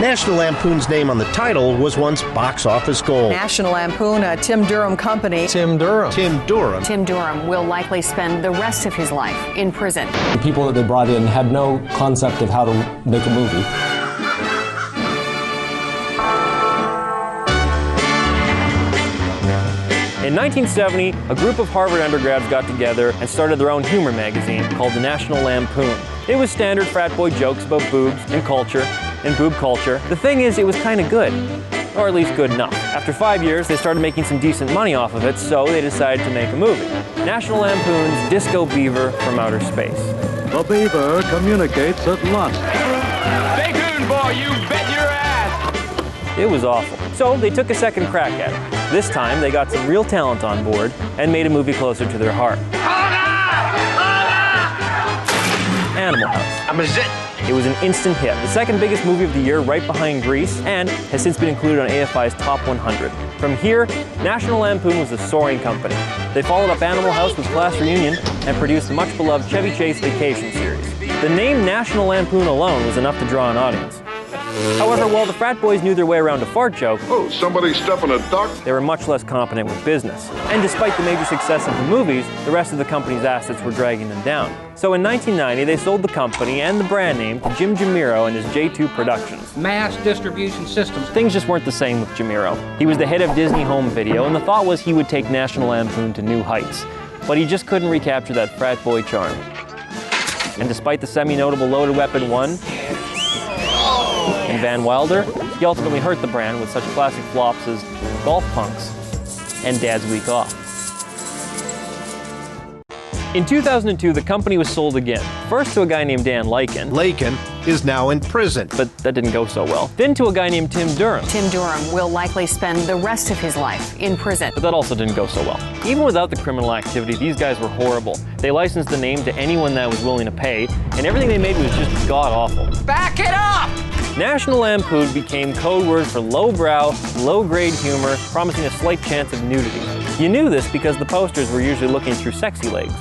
National Lampoon's name on the title was once box office gold. National Lampoon, a Tim Durham company. Tim Durham. Tim Durham will likely spend the rest of his life in prison. The people that they brought in had no concept of how to make a movie. In 1970, a group of Harvard undergrads got together and started their own humor magazine called the National Lampoon. It was standard frat boy jokes about boobs and culture and boob culture. The thing is, it was kind of good, or at least good enough. After 5 years, they started making some decent money off of it, so they decided to make a movie. National Lampoon's Disco Beaver from Outer Space. The beaver communicates at lunch. Stay tuned, boy, you bet your ass! It was awful. So they took a second crack at it. This time, they got some real talent on board and made a movie closer to their heart. Animal House. I'm a zit. It was an instant hit, the second biggest movie of the year right behind Grease, and has since been included on AFI's Top 100. From here, National Lampoon was a soaring company. They followed up Animal House with Class Reunion and produced the much-beloved Chevy Chase Vacation series. The name National Lampoon alone was enough to draw an audience. However, while the frat boys knew their way around a fart joke, oh, somebody stepping a duck? They were much less competent with business. And despite the major success of the movies, the rest of the company's assets were dragging them down. So in 1990, they sold the company and the brand name to Jim Jamiro and his J2 Productions. Mass distribution systems. Things just weren't the same with Jamiro. He was the head of Disney Home Video, and the thought was he would take National Lampoon to new heights. But he just couldn't recapture that frat boy charm. And despite the semi-notable Loaded Weapon 1, and Van Wilder, he ultimately hurt the brand with such classic flops as Golf Punks and Dad's Week Off. In 2002, the company was sold again. First to a guy named Dan Laken. Laken is now in prison. But that didn't go so well. Then to a guy named Tim Durham. Tim Durham will likely spend the rest of his life in prison. But that also didn't go so well. Even without the criminal activity, these guys were horrible. They licensed the name to anyone that was willing to pay, and everything they made was just god-awful. Back it up! National Lampoon became code word for lowbrow, low-grade humor, promising a slight chance of nudity. You knew this because the posters were usually looking through sexy legs.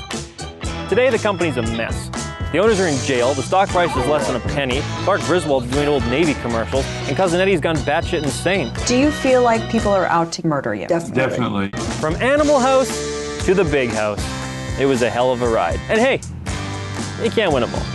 Today, the company's a mess. The owners are in jail, the stock price is less than a penny, Clark Griswold's doing old Navy commercials, and Cousin Eddie's gone batshit insane. Do you feel like people are out to murder you? Definitely. From Animal House to the Big House, it was a hell of a ride. And hey, you can't win them all.